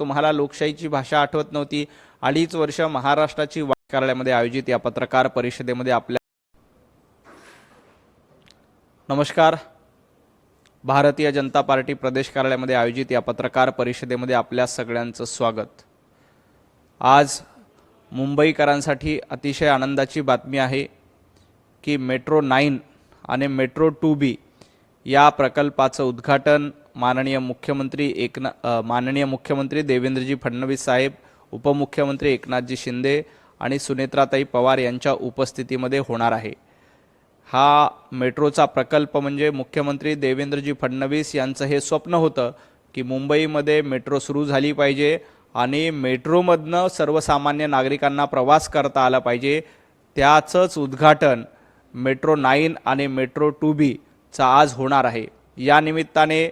तुम्हाला लोकशाहीची भाषा आठवत नव्हती? 2.5 वर्ष महाराष्ट्राची कार्यालयामध्ये आयोजित या पत्रकार परिषदेमध्ये आपल्या नमस्कार. भारतीय जनता पार्टी प्रदेश कार्यालयामध्ये आयोजित या पत्रकार परिषदेमध्ये आपल्या सगळ्यांचं स्वागत. आज मुंबईकरांसाठी अतिशय आनंदाची बातमी आहे की मेट्रो 9 आणि मेट्रो 2B या प्रकल्पाचं उद्घाटन माननीय मुख्यमंत्री देवेंद्रजी फडणवीस साहेब, उपमुख्यमंत्री एकनाथजी शिंदे आणि सुनेत्राताई पवार यांच्या उपस्थितीमध्ये होणार आहे. हा मेट्रोचा प्रकल्प म्हणजे मुख्यमंत्री देवेंद्रजी फडणवीस यांचं हे स्वप्न होतं की मुंबईमध्ये मेट्रो सुरू झाली पाहिजे आणि मेट्रोमधनं सर्वसामान्य नागरिकांना प्रवास करता आला पाहिजे. त्याचंच उद्घाटन मेट्रो 9 आणि मेट्रो 2B चा आज होणार आहे. या निमित्ताने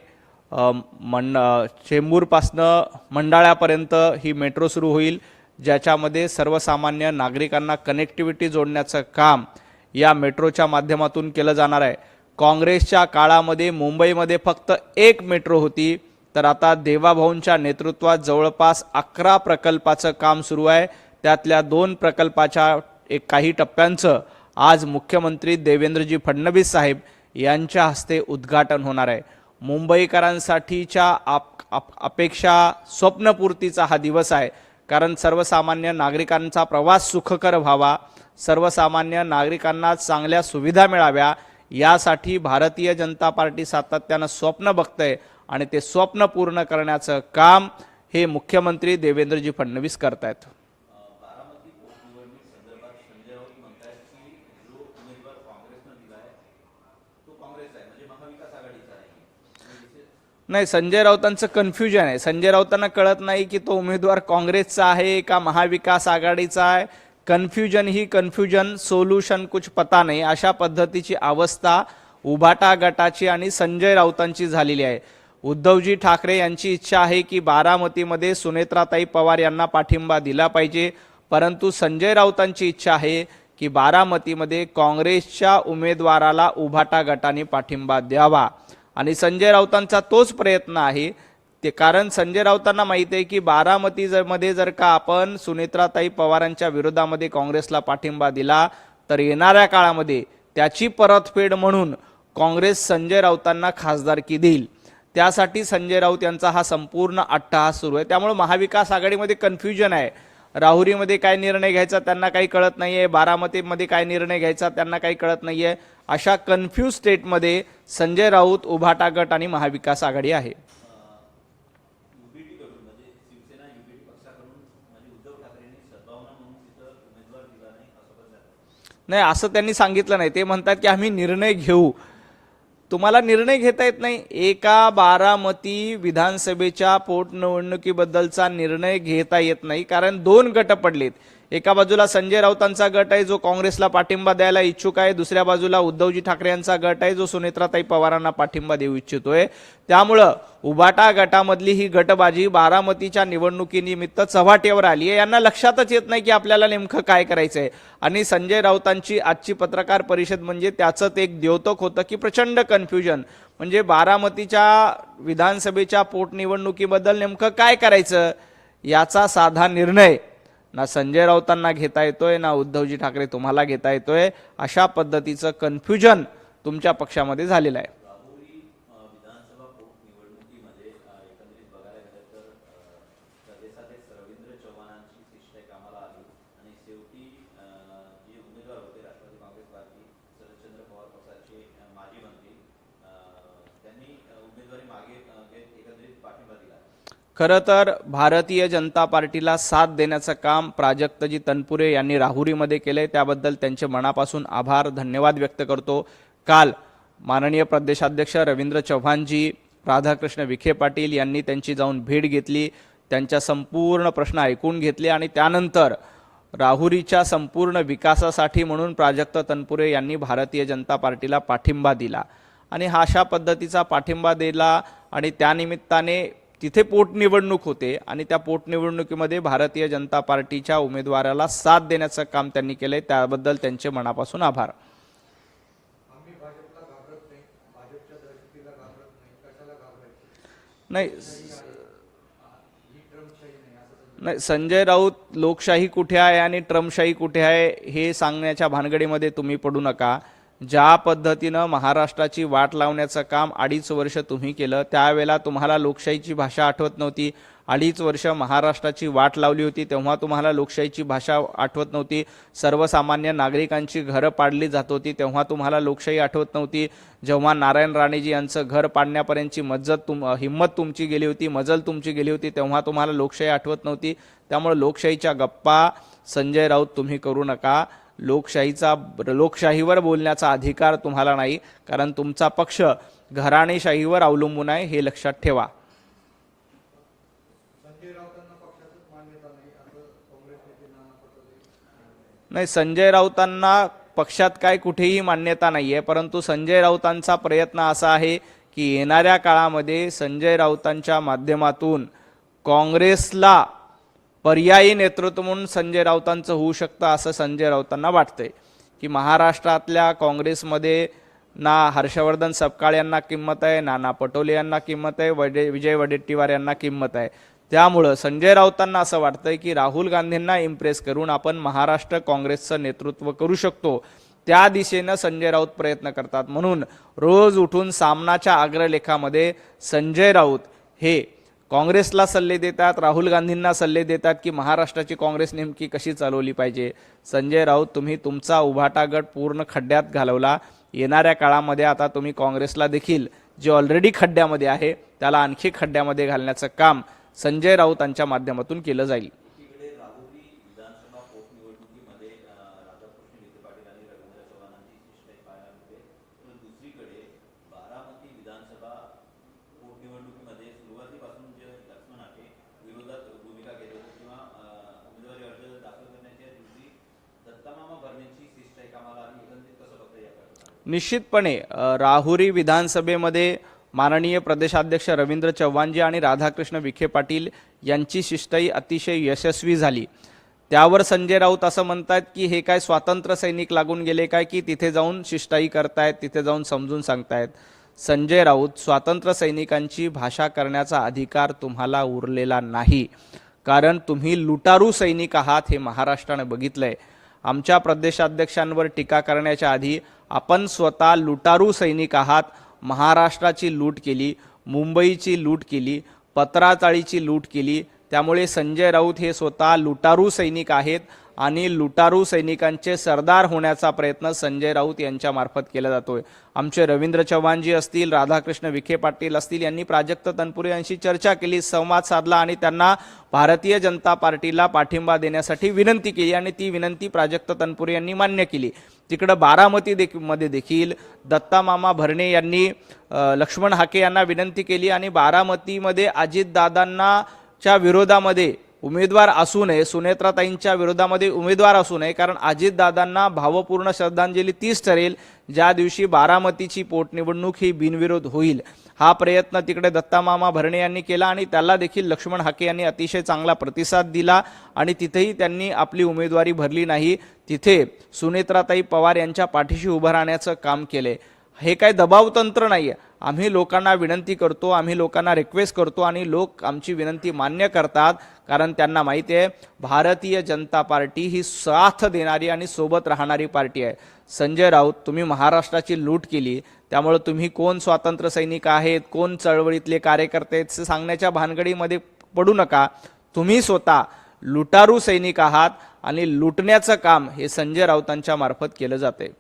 चेंबूरपासनं मंडाळ्यापर्यंत ही मेट्रो सुरू होईल, ज्याच्यामध्ये सर्वसामान्य नागरिकांना कनेक्टिव्हिटी जोडण्याचं काम या मेट्रोच्या माध्यमातून केलं जाणार आहे. काँग्रेसच्या काळामध्ये मुंबईमध्ये फक्त एक मेट्रो होती, तर आता देवाभाऊंच्या नेतृत्वात जवळपास 11 प्रकल्पाचं काम सुरू आहे. त्यातल्या 2 प्रकल्पाच्या काही टप्प्यांचं आज मुख्यमंत्री देवेंद्रजी फडणवीस साहेब यांच्या हस्ते उद्घाटन होणार आहे. मुंबईकरांसाठीच्या अपेक्षा स्वप्नपूर्तीचा हा दिवस आहे, कारण सर्वसामान्य नागरिकांचा प्रवास सुखकर व्हावा, सर्वसामान्य नागरिकांना चांगल्या सुविधा मिळाव्या, यासाठी भारतीय जनता पार्टी सातत्यानं स्वप्न बघते आणि ते स्वप्न पूर्ण करण्याचं काम हे मुख्यमंत्री देवेंद्रजी फडणवीस करतायत. नाही, संजय राऊतांचं कन्फ्युजन आहे. संजय राऊतांना कळत नाही की तो उमेदवार काँग्रेसचा आहे का महाविकास आघाडीचा आहे. कन्फ्युजन सोल्यूशन कुछ पता नाही, अशा पद्धतीची अवस्था उभाटा गटाची आणि संजय राऊतांची झालेली आहे. उद्धवजी ठाकरे यांची इच्छा आहे की बारामतीमध्ये सुनेत्राताई पवार यांना पाठिंबा दिला पाहिजे, परंतु संजय राऊतांची इच्छा आहे की बारामतीमध्ये काँग्रेसच्या उमेदवाराला उभाटा गटाने पाठिंबा द्यावा. आणि संजय राऊतांचा तोच प्रयत्न आहे ते, कारण संजय राऊतांना माहिती आहे की बारामतीमध्ये जर का आपण सुनेत्राताई पवारांच्या विरोधामध्ये काँग्रेसला पाठिंबा दिला तर येणाऱ्या काळामध्ये त्याची परतफेड म्हणून काँग्रेस संजय राऊतांना खासदारकी देईल. त्यासाठी संजय राऊत यांचा हा संपूर्ण अट्टहास सुरू आहे. त्यामुळे महाविकास आघाडीमध्ये कन्फ्युजन आहे. राहुरीमध्ये काय निर्णय घ्यायचा त्यांना काही कळत नाहीये, बारामतीमध्ये काय निर्णय घ्यायचा त्यांना काही कळत नाहीये. अशा कन्फ्यूज स्टेटमध्ये संजय राऊत, उभाटा गट आणि महाविकास आघाडी आहे. नाही, असं त्यांनी सांगितलं नाही. ते म्हणतात की आम्ही निर्णय घेऊ. तुम्हाला निर्णय घेता येत नाही. एका बारामती विधानसभेच्या पोटनिवडणुकीबद्दलचा निर्णय घेता येत नाही, कारण 2 गट पडलेत. एका बाजूला संजय राऊतांचा गट आहे जो काँग्रेसला पाठिंबा द्यायला इच्छुक आहे, दुसऱ्या बाजूला उद्धवजी ठाकरे यांचा गट आहे जो सुनेत्राताई पवारांना पाठिंबा देऊ इच्छितोय. त्यामुळं उभाटा गटामधली ही गटबाजी बारामतीच्या निवडणुकीनिमित्त चव्हाट्यावर आली आहे. यांना लक्षातच येत नाही की आपल्याला नेमकं काय करायचंय. आणि संजय राऊतांची आजची पत्रकार परिषद म्हणजे त्याचं एक द्योतक होतं की प्रचंड कन्फ्युजन, म्हणजे बारामतीच्या विधानसभेच्या पोटनिवडणुकीबद्दल नेमकं काय करायचं याचा साधा निर्णय ना संजय राऊतांना घेता येतोय ना उद्धवजी ठाकरे तुम्हाला घेता येतोय. अशा पद्धतीचं कन्फ्युजन तुमच्या पक्षामध्ये झालेलं आहे. खरं तर भारतीय जनता पार्टीला साथ देण्याचं काम प्राजक्तजी तनपुरे यांनी राहुरीमध्ये केले, त्याबद्दल त्यांचे मनापासून आभार धन्यवाद व्यक्त करतो. काल माननीय प्रदेशाध्यक्ष रवींद्र चव्हाणजी, राधाकृष्ण विखे पाटील यांनी त्यांची जाऊन भेट घेतली, त्यांच्या संपूर्ण प्रश्न ऐकून घेतले आणि त्यानंतर राहुरीच्या संपूर्ण विकासासाठी म्हणून प्राजक्त तनपुरे यांनी भारतीय जनता पार्टीला पाठिंबा दिला. आणि हा अशा पद्धतीचा पाठिंबा दिला आणि त्यानिमित्ताने तिथे पोटनिवडणूक होते आणि त्या पोटनिवडणुकीमध्ये भारतीय जनता पार्टीच्या उमेदवाराला साथ देण्याचं काम त्यांनी केले, त्याबद्दल त्यांचे मनापासून आभार. नाही, नाही, संजय राऊत लोकशाही कुठे आहे आणि ट्रम्पशाही कुठे आहे हे सांगण्याच्या भानगडीमध्ये तुम्ही पडू नका. ज्या पद्धतीनं महाराष्ट्राची वाट लावण्याचं काम 2.5 वर्ष तुम्ही केलं, त्यावेळेला तुम्हाला लोकशाहीची भाषा आठवत नव्हती. 2.5 वर्ष महाराष्ट्राची वाट लावली होती तेव्हा तुम्हाला लोकशाहीची भाषा आठवत नव्हती. सर्वसामान्य नागरिकांची घरं पाडली जात होती तेव्हा तुम्हाला लोकशाही आठवत नव्हती. जेव्हा नारायण राणेजी यांचं घर पाडण्यापर्यंतची हिंमत तुमची गेली होती, मजल तुमची गेली होती, तेव्हा तुम्हाला लोकशाही आठवत नव्हती. त्यामुळे लोकशाहीच्या गप्पा संजय राऊत तुम्ही करू नका. लोकशाहीवर बोलण्याचा अधिकार तुम्हाला नाही, कारण तुमचा पक्ष घराणेशाहीवर अवलंबून आहे, हे लक्षात ठेवा. नाही, संजय राऊतांना पक्षात काय कुठेही मान्यता नाही आहे, परंतु संजय राऊतांचा प्रयत्न असा आहे की येणाऱ्या काळामध्ये संजय राऊतांच्या माध्यमातून काँग्रेसला पर्यायी नेतृत्व म्हणून संजय राऊतांचं होऊ शकतं असं संजय राऊतांना वाटतंय. की महाराष्ट्रातल्या काँग्रेसमध्ये ना हर्षवर्धन सपकाळ यांना किंमत आहे, नाना पटोले यांना किंमत आहे, विजय वडेट्टीवार यांना किंमत आहे. त्यामुळं संजय राऊतांना असं वाटतंय की राहुल गांधींना इम्प्रेस करून आपण महाराष्ट्र काँग्रेसचं नेतृत्व करू शकतो. त्या दिशेनं संजय राऊत प्रयत्न करतात. म्हणून रोज उठून सामनाच्या अग्रलेखामध्ये संजय राऊत हे काँग्रेसला सल्ले देतात, राहुल गांधींना सल्ले देतात की महाराष्ट्राची काँग्रेस नेमकी कशी चालवली पाहिजे. संजय राऊत, तुम्ही तुमचा उभाटा गट पूर्ण खड्ड्यात घालवला. येणाऱ्या काळामध्ये आता तुम्ही काँग्रेसला देखील, जे ऑलरेडी खड्ड्यामध्ये आहे, त्याला आणखी खड्ड्यामध्ये घालण्याचं काम संजय राऊतांच्या माध्यमातून केलं जाईल. निश्चितपणे राहुरी विधानसभेमध्ये माननीय प्रदेशाध्यक्ष रवींद्र चव्हाणजी आणि राधाकृष्ण विखे पाटील यांची शिष्टाई अतिशय यशस्वी झाली. त्यावर संजय राऊत असं म्हणतात की हे काय स्वातंत्र्य सैनिक लागून गेले काय की तिथे जाऊन शिष्टाई करतायत, तिथे जाऊन समजून सांगतायत. संजय राऊत, स्वातंत्र्य सैनिकांची भाषा करण्याचा अधिकार तुम्हाला उरलेला नाही, कारण तुम्ही लुटारू सैनिक आहात हे महाराष्ट्राने बघितलंय. आमच्या प्रदेशाध्यक्षांवर टीका करण्याच्या आधी आपण स्वतः लुटारू सैनिक आहात. महाराष्ट्राची लूट केली, मुंबईची लूट केली, पत्राचाळीची लूट केली. त्यामुळे संजय राऊत हे स्वतः लुटारू सैनिक आहेत आणि लुटारू सैनिकांचे सरदार होण्याचा प्रयत्न संजय राऊत यांच्या मार्फत केला जातोय. आमचे रवींद्र चव्हाणजी असतील, राधाकृष्ण विखे पाटील असतील, यांनी प्राजक्त तनपुरे यांशी चर्चा केली, संवाद साधला आणि त्यांना भारतीय जनता पार्टीला पाठिंबा देण्यासाठी विनंती केली आणि ती विनंती प्राजक्त तनपुरे यांनी मान्य केली. तिकडं बारामतीमध्ये देखील दत्ता मामा भरणे यांनी लक्ष्मण हाके यांना विनंती केली आणि बारामतीमध्ये अजितदादांना च्या विरोधामध्ये उमेदवार असू नये, सुनेत्राताईंच्या विरोधामध्ये उमेदवार असू नये, कारण अजितदादांना भावपूर्ण श्रद्धांजली तीच ठरेल ज्या दिवशी बारामतीची पोटनिवडणूक ही बिनविरोध होईल. हा प्रयत्न तिकडे दत्ता मामा भरणे यांनी केला आणि त्याला देखील लक्ष्मण हाके यांनी अतिशय चांगला प्रतिसाद दिला आणि तिथेही त्यांनी आपली उमेदवारी भरली नाही. तिथे सुनेत्राताई पवार यांच्या पाठीशी उभं राहण्याचं काम केले. हे काय दबाव तंत्र नाही आहे. आम्ही लोकांना विनंती करतो, आम्ही लोकांना रिक्वेस्ट करतो आणि लोक आमची विनंती मान्य करतात, कारण त्यांना माहिती आहे भारतीय जनता पार्टी ही साथ देणारी आणि सोबत राहणारी पार्टी आहे. संजय राऊत, तुम्ही महाराष्ट्राची लूट केली, त्यामुळे तुम्ही कोण स्वातंत्र्य सैनिक आहेत, कोण चळवळीतले कार्यकर्ते आहेत सांगण्याच्या भानगडीमध्ये पडू नका. तुम्ही स्वतः लुटारू सैनिक आहात आणि लुटण्याचं काम हे संजय राऊतांच्या मार्फत केलं जाते.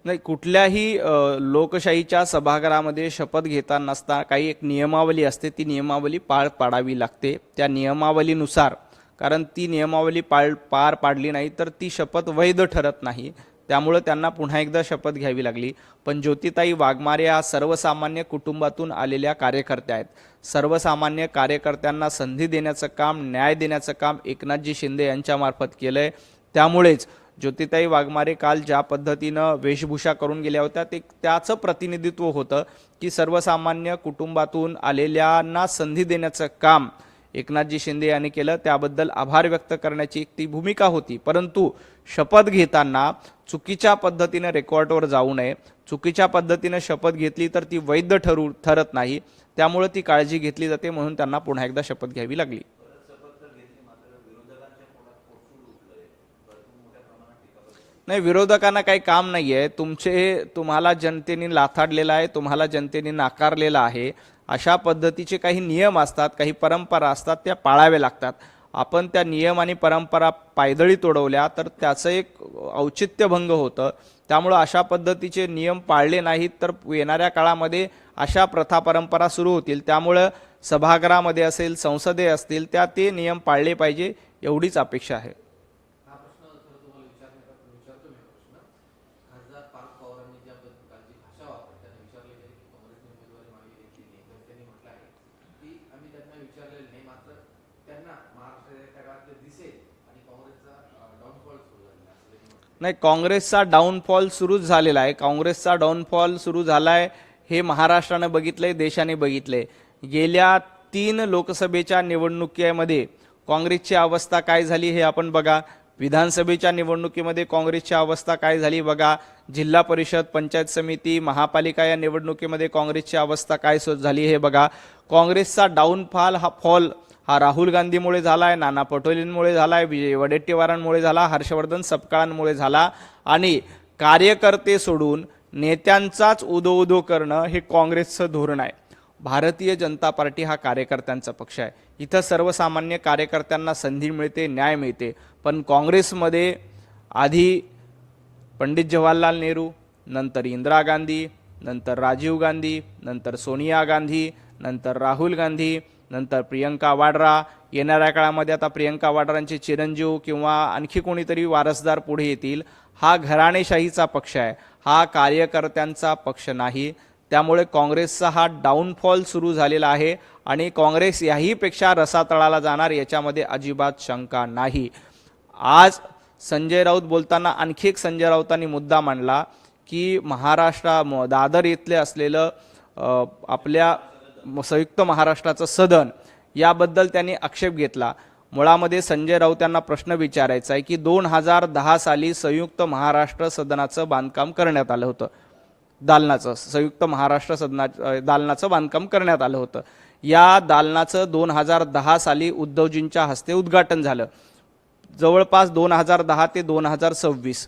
नाही, कुठल्याही लोकशाहीच्या सभागृहामध्ये शपथ घेताना नसता काही एक नियमावली असते, ती नियमावली पार पाडावी लागते. त्या नियमावलीनुसार, कारण ती नियमावली पार पाडली नाही तर ती शपथ वैध ठरत नाही, त्यामुळे त्यांना पुन्हा एकदा शपथ घ्यावी लागली. पण ज्योतिताई वाघमारे या सर्वसामान्य कुटुंबातून आलेल्या कार्यकर्त्या आहेत. सर्वसामान्य कार्यकर्त्यांना संधी देण्याचं काम, न्याय देण्याचं काम एकनाथजी शिंदे यांच्या मार्फत केलंय. त्यामुळेच ज्योतिताई वाघमारे काल ज्या पद्धतीनं वेशभूषा करून गेल्या होत्या ते त्याचं प्रतिनिधित्व होतं की सर्वसामान्य कुटुंबातून आलेल्यांना संधी देण्याचं काम एकनाथजी शिंदे यांनी केलं, त्याबद्दल आभार व्यक्त करण्याची ती भूमिका होती। परंतु शपथ घेताना चुकीच्या पद्धतीने रेकॉर्डवर जाऊ नये, चुकीच्या पद्धतीने शपथ घेतली तर ती वैध ठरत नाही, त्यामुळे ती काळजी घेतली जाते, म्हणून त्यांना पुन्हा एकदा शपथ घ्यावी लागली। नाही, विरोधकांना काही काम नाहीये, तुम्हाला जनतेने लाथाडलेला आहे, तुम्हाला जनतेने नाकारलेला आहे, अशा पद्धतीचे काही नियम असतात, काही परंपरा असतात, त्या पाळावे लागतात। आपण त्या नियम आणि परंपरा पायदळी तोडवल्या तर त्याचं एक औचित्यभंग होतं, त्यामुळे अशा पद्धतीचे नियम पाळले नाहीत तर येणाऱ्या काळामध्ये अशा प्रथा परंपरा सुरू होतील। त्यामुळे सभागृहामध्ये असेल, संसदे असतील, त्या ते नियम पाळले पाहिजे, एवढीच अपेक्षा आहे। नाही, काँग्रेसचा डाऊनफॉल सुरूच झालेला आहे, काँग्रेसचा डाऊनफॉल सुरू झालाय हे महाराष्ट्राने बघितलंय, देशाने बघितलंय। गेल्या 3 लोकसभेच्या निवडणुकीमध्ये काँग्रेसची अवस्था काय झाली हे आपण बघा, विधानसभेच्या निवडणुकीमध्ये काँग्रेसची अवस्था काय झाली बघा, जिल्हा परिषद, पंचायत समिती, महापालिका या निवडणुकीमध्ये काँग्रेसची अवस्था काय झाली हे बघा। काँग्रेसचा डाऊनफॉल हा राहुल गांधीमुळे झालाय, नाना पटोलेंमुळे झालाय, विजय वडेट्टीवारांमुळे झाला, हर्षवर्धन सपकाळांमुळे झाला, आणि कार्यकर्ते सोडून नेत्यांचाच उदो करणं हे काँग्रेसचं धोरण आहे। भारतीय जनता पार्टी हा कार्यकर्त्यांचा पक्ष आहे, इथं सर्वसामान्य कार्यकर्त्यांना संधी मिळते, न्याय मिळते। पण काँग्रेसमध्ये आधी पंडित जवाहरलाल नेहरू, नंतर इंदिरा गांधी, नंतर राजीव गांधी, नंतर सोनिया गांधी, नंतर राहुल गांधी, नंतर प्रियंका वाड्रा, येणाऱ्या काळामध्ये आता प्रियंका वाड्रांचे चिरंजीव किंवा आणखी कोणीतरी वारसदार पुढे येतील। हा घराणेशाहीचा पक्ष आहे, हा कार्यकर्त्यांचा पक्ष नाही, त्यामुळे काँग्रेसचा हा डाऊनफॉल सुरू झालेला आहे आणि काँग्रेस याहीपेक्षा रसातळाला जाणार याच्यामध्ये अजिबात शंका नाही। आज संजय राऊत बोलताना आणखी एक संजय राऊतांनी मुद्दा मांडला की दादर येथले असलेलं आपल्या संयुक्त महाराष्ट्राचं सदन, याबद्दल त्यांनी आक्षेप घेतला। मुळामध्ये संजय राऊत यांना प्रश्न विचारायचा आहे की 2010 साली संयुक्त महाराष्ट्र सदनाचं बांधकाम करण्यात आलं होतं, संयुक्त महाराष्ट्र दालनाचं बांधकाम करण्यात आलं होतं। या दालनाचं 2010 साली उद्धवजींच्या हस्ते उद्घाटन झालं। जवळपास 2010 ते 2026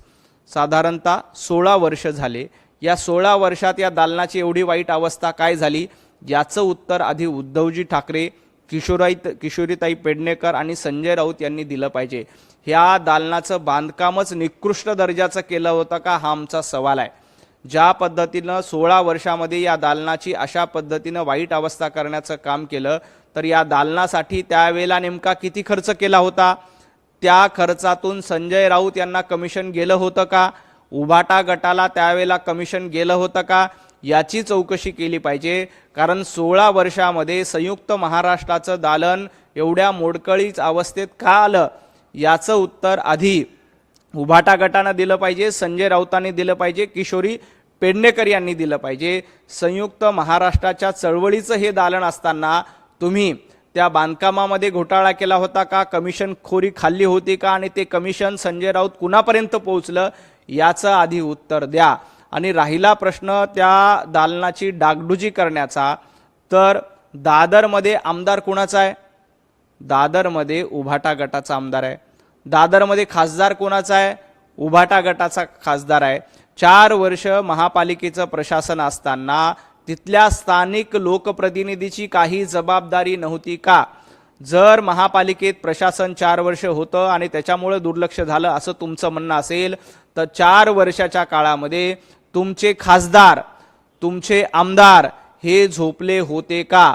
साधारणतः 16 वर्ष झाले। या 16 वर्षात या दालनाची एवढी वाईट अवस्था काय झाली याचं उत्तर आधी उद्धवजी ठाकरे, किशोरीताई पेडणेकर आणि संजय राऊत यांनी दिलं पाहिजे। ह्या दालनाचं बांधकामच निकृष्ट दर्जाचं केलं होतं का, हा आमचा सवाल आहे। ज्या पद्धतीनं 16 वर्षामध्ये या दालनाची अशा पद्धतीनं वाईट अवस्था करण्याचं काम केलं, तर या दालनासाठी त्यावेळेला नेमका किती खर्च केला होता, त्या खर्चातून संजय राऊत यांना कमिशन गेलं होतं का, उभाटा गटाला त्यावेळेला कमिशन गेलं होतं का, याची चौकशी केली पाहिजे। कारण 16 वर्षामध्ये संयुक्त महाराष्ट्राचं दालन एवढ्या मोडकळीच अवस्थेत का आलं याचं उत्तर आधी उभाटा गटानं दिलं पाहिजे, संजय राऊतांनी दिलं पाहिजे, किशोरी पेडणेकर यांनी दिलं पाहिजे। संयुक्त महाराष्ट्राच्या चळवळीचं हे दालन असताना तुम्ही त्या बांधकामामध्ये घोटाळा केला होता का, कमिशन खोरी खाल्ली होती का, आणि ते कमिशन संजय राऊत कुणापर्यंत पोहोचलं याचं आधी उत्तर द्या। आणि राहिला प्रश्न त्या दालनाची डागडुजी करण्याचा, तर दादरमध्ये आमदार कोणाचा आहे, दादरमध्ये उभाटा गटाचा आमदार आहे। दादरमध्ये खासदार कोणाचा आहे, उभाटा गटाचा खासदार आहे। 4 वर्ष महापालिकेचं प्रशासन असताना तिथल्या स्थानिक लोकप्रतिनिधीची काही जबाबदारी नव्हती का? जर महापालिकेत प्रशासन 4 वर्ष होतं आणि त्याच्यामुळे दुर्लक्ष झालं असं तुमचं म्हणणं असेल, तर 4 वर्षाच्या काळामध्ये तुमचे खासदार, तुमचे आमदार हे झोपले होते का?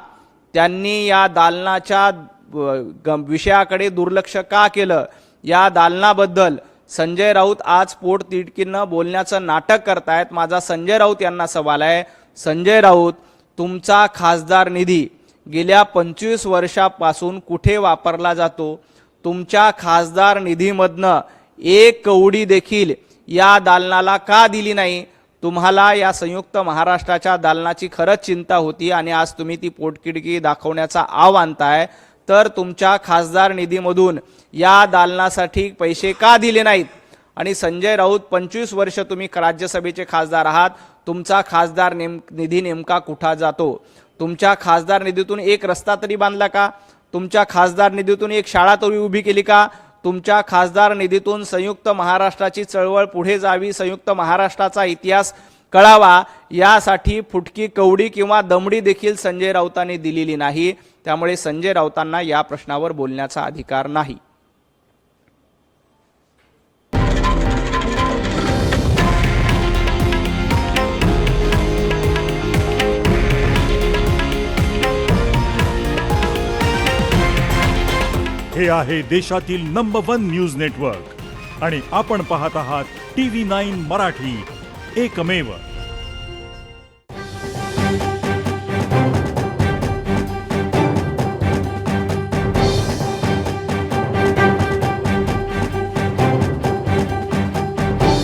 त्यांनी या दालनाच्या विषयाकडे दुर्लक्ष का केलं? या दालनाबद्दल संजय राऊत आज पोटतिडकीनं बोलण्याचं नाटक करतायत। माझा संजय राऊत यांना सवाल आहे, संजय राऊत, तुमचा खासदार निधी गेल्या 25 वर्षापासून कुठे वापरला जातो? तुमच्या खासदार निधीमधनं एक कवडी देखील या दालनाला का दिली नाही? तुम्हाला या संयुक्त महाराष्ट्राच्या दालनाची खरंच चिंता होती आणि आज तुम्ही ती पोटतिडकी दाखवण्याचा आव आणताय, तर तुमच्या खासदार निधीमधून या दालनासाठी पैसे का दिले नाहीत? आणि संजय राऊत 25 वर्ष तुम्ही राज्यसभेचे खासदार आहात, तुमचा खासदार निधी नेमका कुठा जातो? तुमच्या खासदार निधीतून एक रस्ता तरी बांधला का? तुमच्या खासदार निधीतून एक शाळा तरी उभी केली का? तुमच्या खासदार निधीतून संयुक्त महाराष्ट्राची चळवळ पुढे जावी, संयुक्त महाराष्ट्राचा इतिहास कळावा, यासाठी फुटकी कवडी किंवा दमडी देखील संजय राऊतांनी दिलेली नाही. त्यामुळे संजय राऊतांना या प्रश्नावर बोलण्याचा अधिकार नाही. हे आहे देशातील नंबर 1 न्यूज नेटवर्क आणि आपण पाहत आहात TV9 मराठी, एकमेव.